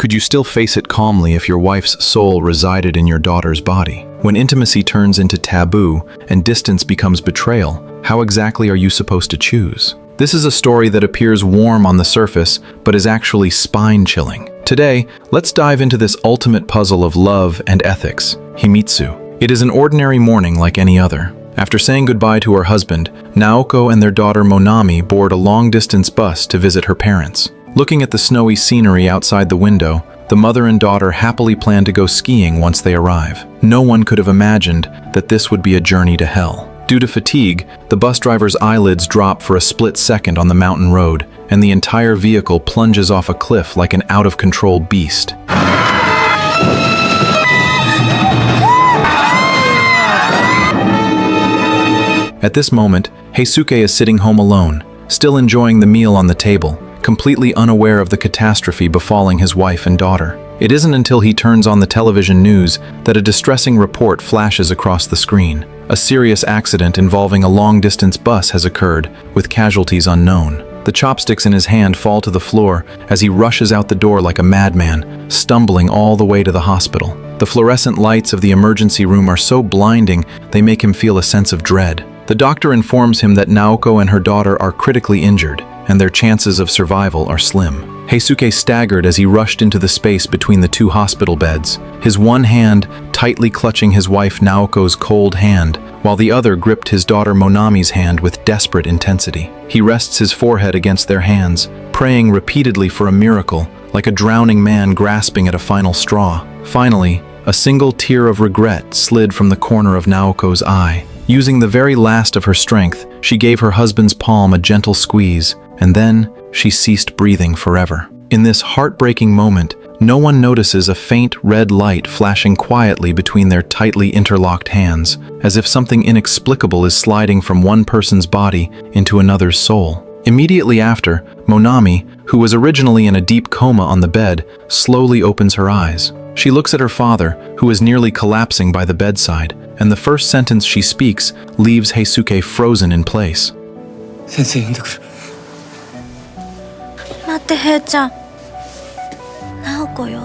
Could you still face it calmly if your wife's soul resided in your daughter's body? When intimacy turns into taboo and distance becomes betrayal, how exactly are you supposed to choose? This is a story that appears warm on the surface, but is actually spine-chilling. Today, let's dive into this ultimate puzzle of love and ethics, Himitsu. It is an ordinary morning like any other. After saying goodbye to her husband, Naoko and their daughter Monami board a long-distance bus to visit her parents. Looking at the snowy scenery outside the window, the mother and daughter happily plan to go skiing once they arrive. No one could have imagined that this would be a journey to hell. Due to fatigue, the bus driver's eyelids drop for a split second on the mountain road, and the entire vehicle plunges off a cliff like an out-of-control beast. At this moment, Heisuke is sitting home alone, still enjoying the meal on the table, completely unaware of the catastrophe befalling his wife and daughter. It isn't until he turns on the television news that a distressing report flashes across the screen. A serious accident involving a long-distance bus has occurred, with casualties unknown. The chopsticks in his hand fall to the floor as he rushes out the door like a madman, stumbling all the way to the hospital. The fluorescent lights of the emergency room are so blinding they make him feel a sense of dread. The doctor informs him that Naoko and her daughter are critically injured, and their chances of survival are slim. Heisuke staggered as he rushed into the space between the two hospital beds, his one hand tightly clutching his wife Naoko's cold hand, while the other gripped his daughter Monami's hand with desperate intensity. He rests his forehead against their hands, praying repeatedly for a miracle, like a drowning man grasping at a final straw. Finally, a single tear of regret slid from the corner of Naoko's eye. Using the very last of her strength, she gave her husband's palm a gentle squeeze, and then she ceased breathing forever. In this heartbreaking moment, no one notices a faint red light flashing quietly between their tightly interlocked hands, as if something inexplicable is sliding from one person's body into another's soul. Immediately after, Monami, who was originally in a deep coma on the bed, slowly opens her eyes. She looks at her father, who is nearly collapsing by the bedside, and the first sentence she speaks leaves Heisuke frozen in place. 先生呼んでくる。待って、ヘイちゃん。直子よ。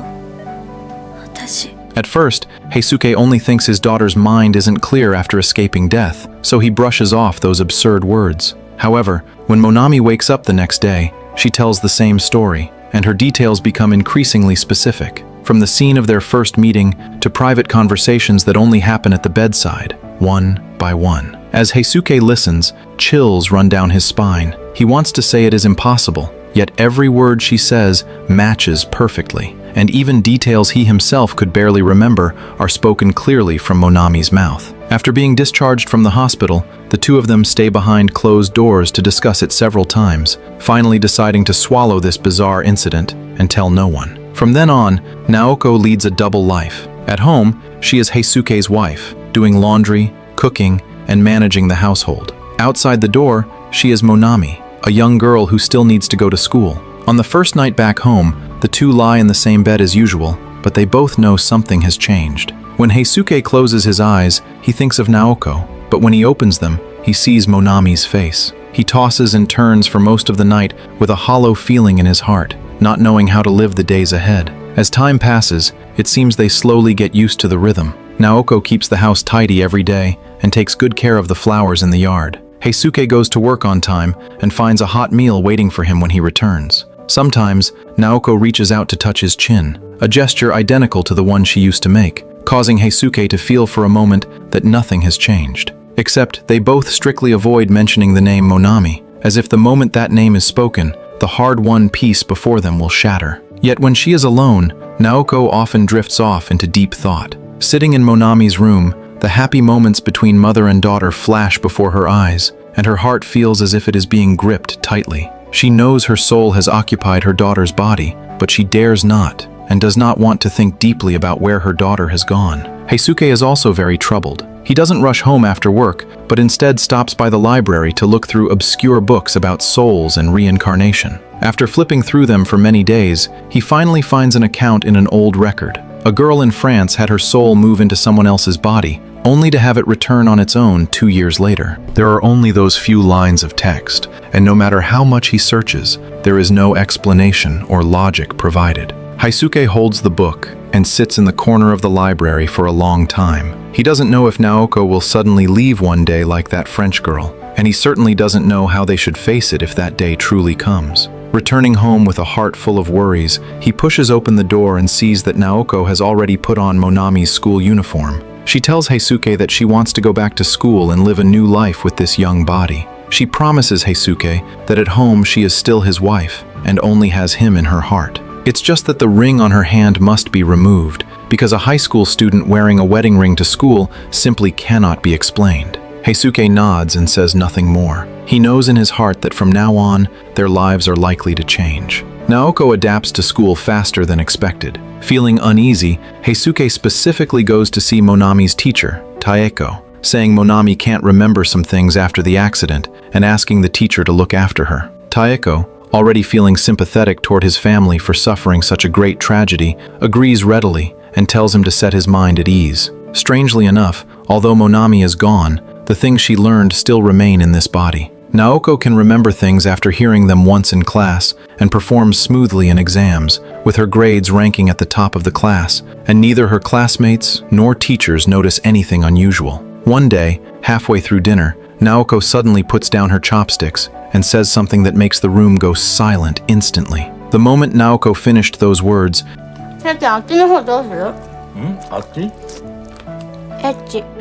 私。 At first, Heisuke only thinks his daughter's mind isn't clear after escaping death, so he brushes off those absurd words. However, when Monami wakes up the next day, she tells the same story, and her details become increasingly specific. From the scene of their first meeting to private conversations that only happen at the bedside, one by one. As Heisuke listens, chills run down his spine. He wants to say it is impossible, yet every word she says matches perfectly, and even details he himself could barely remember are spoken clearly from Monami's mouth. After being discharged from the hospital, the two of them stay behind closed doors to discuss it several times, finally deciding to swallow this bizarre incident and tell no one. From then on, Naoko leads a double life. At home, she is Heisuke's wife, doing laundry, cooking, and managing the household. Outside the door, she is Monami, a young girl who still needs to go to school. On the first night back home, the two lie in the same bed as usual, but they both know something has changed. When Heisuke closes his eyes, he thinks of Naoko, but when he opens them, he sees Monami's face. He tosses and turns for most of the night with a hollow feeling in his heart, not knowing how to live the days ahead. As time passes, it seems they slowly get used to the rhythm. Naoko keeps the house tidy every day and takes good care of the flowers in the yard. Heisuke goes to work on time and finds a hot meal waiting for him when he returns. Sometimes, Naoko reaches out to touch his chin, a gesture identical to the one she used to make, causing Heisuke to feel for a moment that nothing has changed. Except they both strictly avoid mentioning the name Monami, as if the moment that name is spoken, the hard-won peace before them will shatter. Yet when she is alone, Naoko often drifts off into deep thought. Sitting in Monami's room, the happy moments between mother and daughter flash before her eyes, and her heart feels as if it is being gripped tightly. She knows her soul has occupied her daughter's body, but she dares not, and does not want to think deeply about where her daughter has gone. Heisuke is also very troubled. He doesn't rush home after work, but instead stops by the library to look through obscure books about souls and reincarnation. After flipping through them for many days, he finally finds an account in an old record. A girl in France had her soul move into someone else's body, only to have it return on its own 2 years later. There are only those few lines of text, and no matter how much he searches, there is no explanation or logic provided. Heisuke holds the book and sits in the corner of the library for a long time. He doesn't know if Naoko will suddenly leave one day like that French girl, and he certainly doesn't know how they should face it if that day truly comes. Returning home with a heart full of worries, he pushes open the door and sees that Naoko has already put on Monami's school uniform. She tells Heisuke that she wants to go back to school and live a new life with this young body. She promises Heisuke that at home she is still his wife and only has him in her heart. It's just that the ring on her hand must be removed, because a high school student wearing a wedding ring to school simply cannot be explained. Heisuke nods and says nothing more. He knows in his heart that from now on, their lives are likely to change. Naoko adapts to school faster than expected. Feeling uneasy, Heisuke specifically goes to see Monami's teacher, Taeko, saying Monami can't remember some things after the accident and asking the teacher to look after her. Taeko, already feeling sympathetic toward his family for suffering such a great tragedy, agrees readily and tells him to set his mind at ease. Strangely enough, although Monami is gone, the things she learned still remain in this body. Naoko can remember things after hearing them once in class and performs smoothly in exams, with her grades ranking at the top of the class, and neither her classmates nor teachers notice anything unusual. One day, halfway through dinner, Naoko suddenly puts down her chopsticks and says something that makes the room go silent instantly. The moment Naoko finished those words,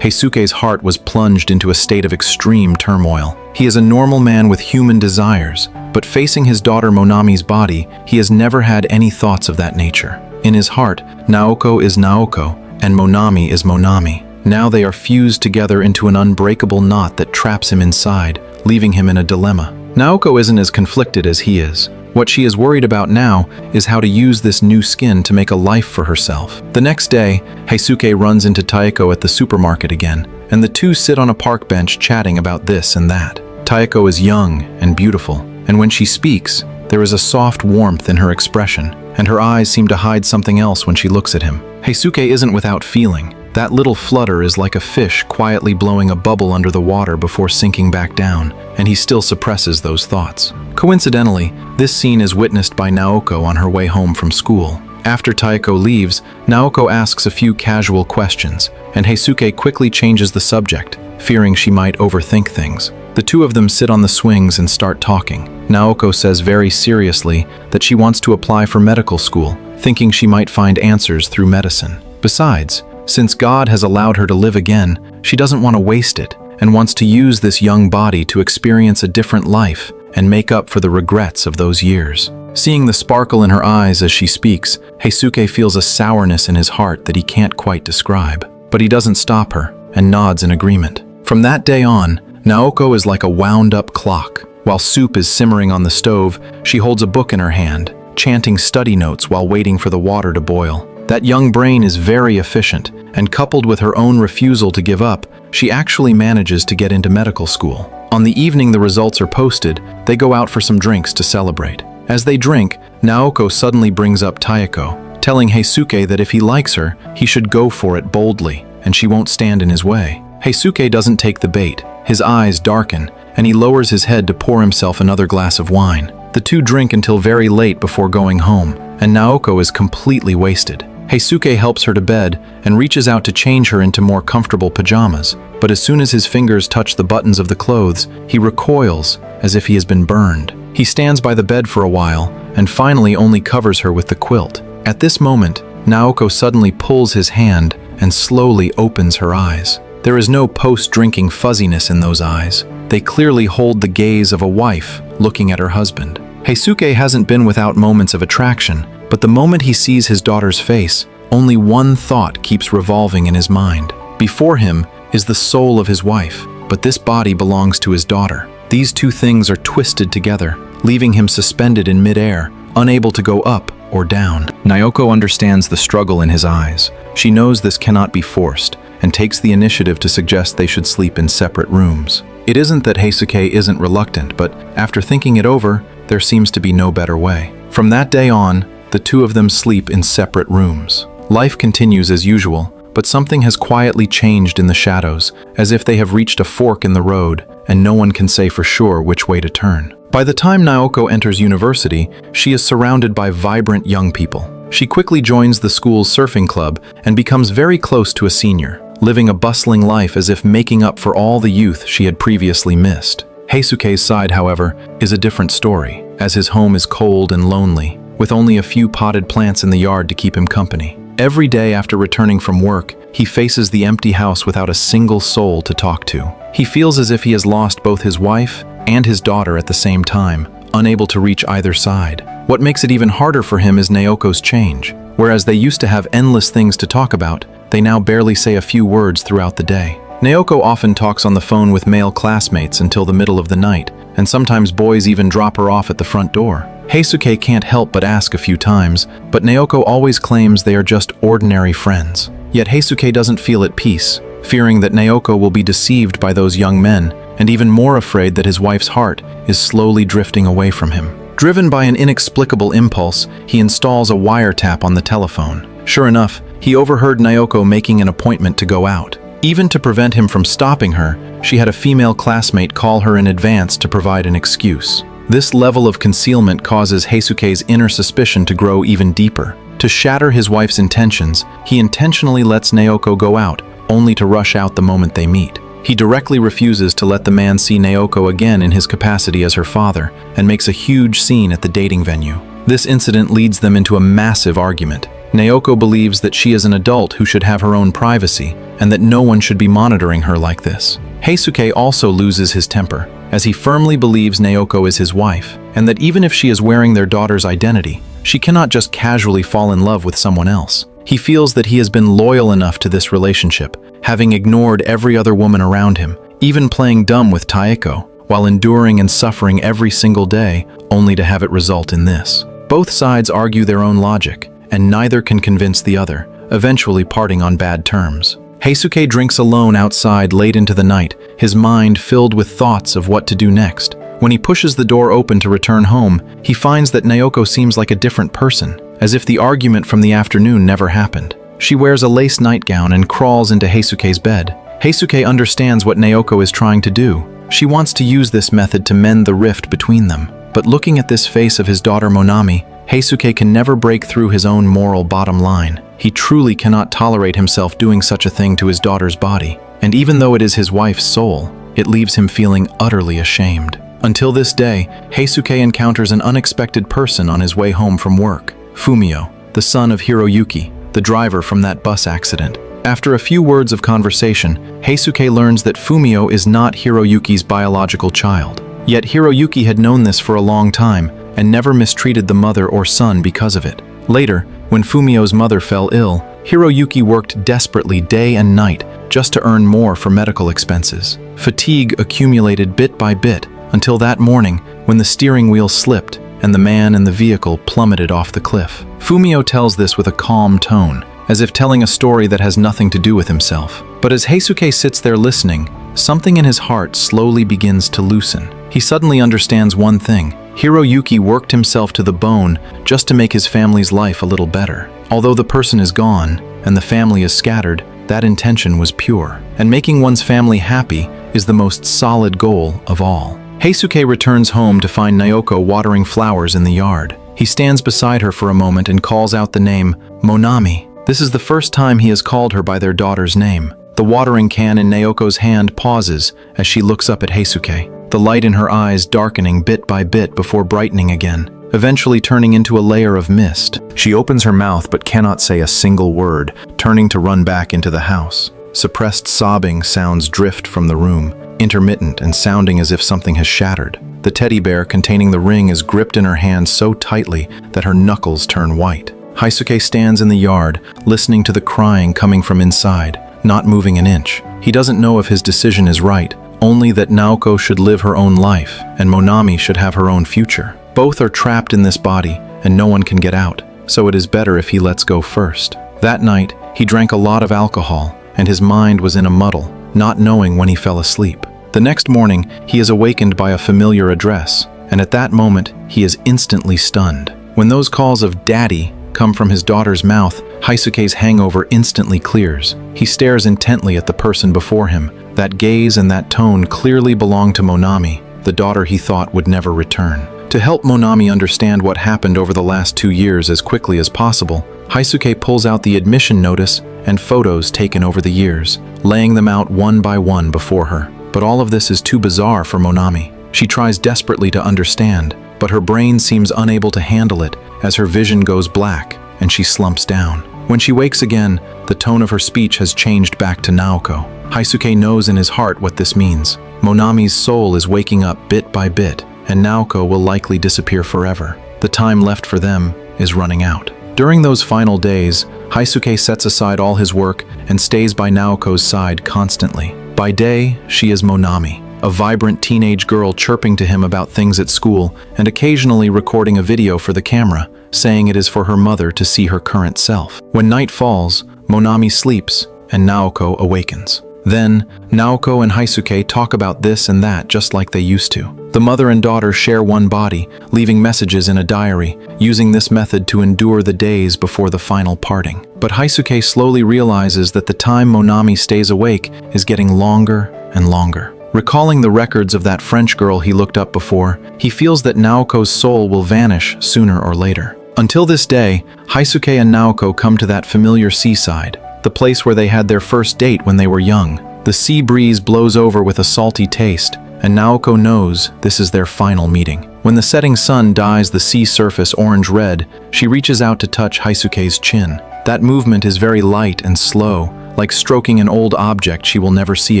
Heisuke's heart was plunged into a state of extreme turmoil. He is a normal man with human desires, but facing his daughter Monami's body, he has never had any thoughts of that nature. In his heart, Naoko is Naoko, and Monami is Monami. Now they are fused together into an unbreakable knot that traps him inside, leaving him in a dilemma. Naoko isn't as conflicted as he is. What she is worried about now is how to use this new skin to make a life for herself. The next day, Heisuke runs into Taeko at the supermarket again, and the two sit on a park bench chatting about this and that. Taeko is young and beautiful, and when she speaks, there is a soft warmth in her expression, and her eyes seem to hide something else when she looks at him. Heisuke isn't without feeling. That little flutter is like a fish quietly blowing a bubble under the water before sinking back down, and he still suppresses those thoughts. Coincidentally, this scene is witnessed by Naoko on her way home from school. After Taeko leaves, Naoko asks a few casual questions, and Heisuke quickly changes the subject, fearing she might overthink things. The two of them sit on the swings and start talking. Naoko says very seriously that she wants to apply for medical school, thinking she might find answers through medicine. Besides, since God has allowed her to live again, she doesn't want to waste it and wants to use this young body to experience a different life and make up for the regrets of those years. Seeing the sparkle in her eyes as she speaks, Heisuke feels a sourness in his heart that he can't quite describe. But he doesn't stop her and nods in agreement. From that day on, Naoko is like a wound-up clock. While soup is simmering on the stove, she holds a book in her hand, chanting study notes while waiting for the water to boil. That young brain is very efficient, and coupled with her own refusal to give up, she actually manages to get into medical school. On the evening the results are posted, they go out for some drinks to celebrate. As they drink, Naoko suddenly brings up Taeko, telling Heisuke that if he likes her, he should go for it boldly, and she won't stand in his way. Heisuke doesn't take the bait. His eyes darken, and he lowers his head to pour himself another glass of wine. The two drink until very late before going home, and Naoko is completely wasted. Heisuke helps her to bed and reaches out to change her into more comfortable pajamas, but as soon as his fingers touch the buttons of the clothes, he recoils as if he has been burned. He stands by the bed for a while and finally only covers her with the quilt. At this moment, Naoko suddenly pulls his hand and slowly opens her eyes. There is no post-drinking fuzziness in those eyes. They clearly hold the gaze of a wife looking at her husband. Heisuke hasn't been without moments of attraction, but the moment he sees his daughter's face, only one thought keeps revolving in his mind. Before him is the soul of his wife, but this body belongs to his daughter. These two things are twisted together, leaving him suspended in midair, unable to go up or down. Naoko understands the struggle in his eyes. She knows this cannot be forced, and takes the initiative to suggest they should sleep in separate rooms. It isn't that Heisuke isn't reluctant, but after thinking it over, there seems to be no better way. From that day on, the two of them sleep in separate rooms. Life continues as usual, but something has quietly changed in the shadows, as if they have reached a fork in the road, and no one can say for sure which way to turn. By the time Naoko enters university, she is surrounded by vibrant young people. She quickly joins the school's surfing club and becomes very close to a senior, living a bustling life as if making up for all the youth she had previously missed. Heisuke's side, however, is a different story, as his home is cold and lonely, with only a few potted plants in the yard to keep him company. Every day after returning from work, he faces the empty house without a single soul to talk to. He feels as if he has lost both his wife and his daughter at the same time, unable to reach either side. What makes it even harder for him is Naoko's change. Whereas they used to have endless things to talk about, they now barely say a few words throughout the day. Naoko often talks on the phone with male classmates until the middle of the night, and sometimes boys even drop her off at the front door. Heisuke can't help but ask a few times, but Naoko always claims they are just ordinary friends. Yet Heisuke doesn't feel at peace, fearing that Naoko will be deceived by those young men, and even more afraid that his wife's heart is slowly drifting away from him. Driven by an inexplicable impulse, he installs a wiretap on the telephone. Sure enough, he overheard Naoko making an appointment to go out. Even to prevent him from stopping her, she had a female classmate call her in advance to provide an excuse. This level of concealment causes Heisuke's inner suspicion to grow even deeper. To shatter his wife's intentions, he intentionally lets Naoko go out, only to rush out the moment they meet. He directly refuses to let the man see Naoko again in his capacity as her father, and makes a huge scene at the dating venue. This incident leads them into a massive argument. Naoko believes that she is an adult who should have her own privacy, and that no one should be monitoring her like this. Heisuke also loses his temper, as he firmly believes Naoko is his wife, and that even if she is wearing their daughter's identity, she cannot just casually fall in love with someone else. He feels that he has been loyal enough to this relationship, having ignored every other woman around him, even playing dumb with Taeko, while enduring and suffering every single day, only to have it result in this. Both sides argue their own logic, and neither can convince the other, eventually parting on bad terms. Heisuke drinks alone outside late into the night, his mind filled with thoughts of what to do next. When he pushes the door open to return home, he finds that Naoko seems like a different person, as if the argument from the afternoon never happened. She wears a lace nightgown and crawls into Heisuke's bed. Heisuke understands what Naoko is trying to do. She wants to use this method to mend the rift between them. But looking at this face of his daughter Monami, Heisuke can never break through his own moral bottom line. He truly cannot tolerate himself doing such a thing to his daughter's body. And even though it is his wife's soul, it leaves him feeling utterly ashamed. Until this day, Heisuke encounters an unexpected person on his way home from work. Fumio, the son of Hiroyuki, the driver from that bus accident. After a few words of conversation, Heisuke learns that Fumio is not Hiroyuki's biological child. Yet Hiroyuki had known this for a long time and never mistreated the mother or son because of it. Later, when Fumio's mother fell ill, Hiroyuki worked desperately day and night just to earn more for medical expenses. Fatigue accumulated bit by bit until that morning when the steering wheel slipped and the man and the vehicle plummeted off the cliff. Fumio tells this with a calm tone, as if telling a story that has nothing to do with himself. But as Heisuke sits there listening, something in his heart slowly begins to loosen. He suddenly understands one thing. Hiroyuki worked himself to the bone just to make his family's life a little better. Although the person is gone and the family is scattered, that intention was pure. And making one's family happy is the most solid goal of all. Heisuke returns home to find Naoko watering flowers in the yard. He stands beside her for a moment and calls out the name Monami. This is the first time he has called her by their daughter's name. The watering can in Naoko's hand pauses as she looks up at Heisuke, the light in her eyes darkening bit by bit before brightening again, eventually turning into a layer of mist. She opens her mouth but cannot say a single word, turning to run back into the house. Suppressed sobbing sounds drift from the room, intermittent and sounding as if something has shattered. The teddy bear containing the ring is gripped in her hand so tightly that her knuckles turn white. Heisuke stands in the yard, listening to the crying coming from inside, not moving an inch. He doesn't know if his decision is right, only that Naoko should live her own life, and Monami should have her own future. Both are trapped in this body, and no one can get out, so it is better if he lets go first. That night, he drank a lot of alcohol, and his mind was in a muddle, not knowing when he fell asleep. The next morning, he is awakened by a familiar address, and at that moment, he is instantly stunned. When those calls of "Daddy" come from his daughter's mouth, Heisuke's hangover instantly clears. He stares intently at the person before him. That gaze and that tone clearly belong to Monami, the daughter he thought would never return. To help Monami understand what happened over the last 2 years as quickly as possible, Heisuke pulls out the admission notice and photos taken over the years, laying them out one by one before her. But all of this is too bizarre for Monami. She tries desperately to understand, but her brain seems unable to handle it as her vision goes black and she slumps down. When she wakes again, the tone of her speech has changed back to Naoko. Heisuke knows in his heart what this means. Monami's soul is waking up bit by bit, and Naoko will likely disappear forever. The time left for them is running out. During those final days, Heisuke sets aside all his work and stays by Naoko's side constantly. By day, she is Monami, a vibrant teenage girl chirping to him about things at school and occasionally recording a video for the camera, saying it is for her mother to see her current self. When night falls, Monami sleeps and Naoko awakens. Then, Naoko and Heisuke talk about this and that just like they used to. The mother and daughter share one body, leaving messages in a diary, using this method to endure the days before the final parting. But Heisuke slowly realizes that the time Monami stays awake is getting longer and longer. Recalling the records of that French girl he looked up before, he feels that Naoko's soul will vanish sooner or later. Until this day, Heisuke and Naoko come to that familiar seaside, the place where they had their first date when they were young. The sea breeze blows over with a salty taste, and Naoko knows this is their final meeting. When the setting sun dyes the sea surface orange-red, she reaches out to touch Heisuke's chin. That movement is very light and slow, like stroking an old object she will never see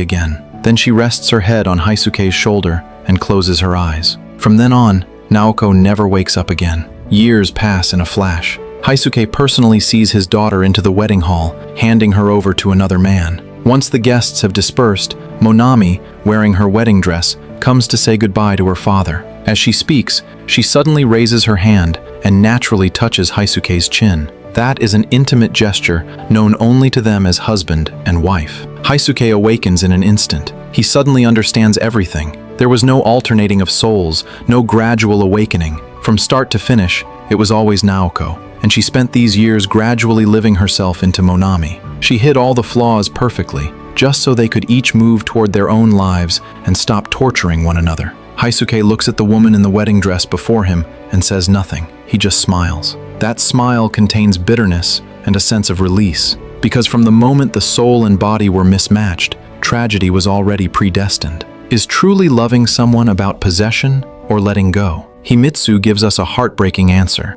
again. Then she rests her head on Heisuke's shoulder and closes her eyes. From then on, Naoko never wakes up again. Years pass in a flash. Heisuke personally sees his daughter into the wedding hall, handing her over to another man. Once the guests have dispersed, Monami, wearing her wedding dress, comes to say goodbye to her father. As she speaks, she suddenly raises her hand and naturally touches Heisuke's chin. That is an intimate gesture known only to them as husband and wife. Heisuke awakens in an instant. He suddenly understands everything. There was no alternating of souls, no gradual awakening. From start to finish, it was always Naoko, and she spent these years gradually living herself into Monami. She hid all the flaws perfectly, just so they could each move toward their own lives and stop torturing one another. Heisuke looks at the woman in the wedding dress before him and says nothing. He just smiles. That smile contains bitterness and a sense of release, because from the moment the soul and body were mismatched, tragedy was already predestined. Is truly loving someone about possession or letting go? Himitsu gives us a heartbreaking answer.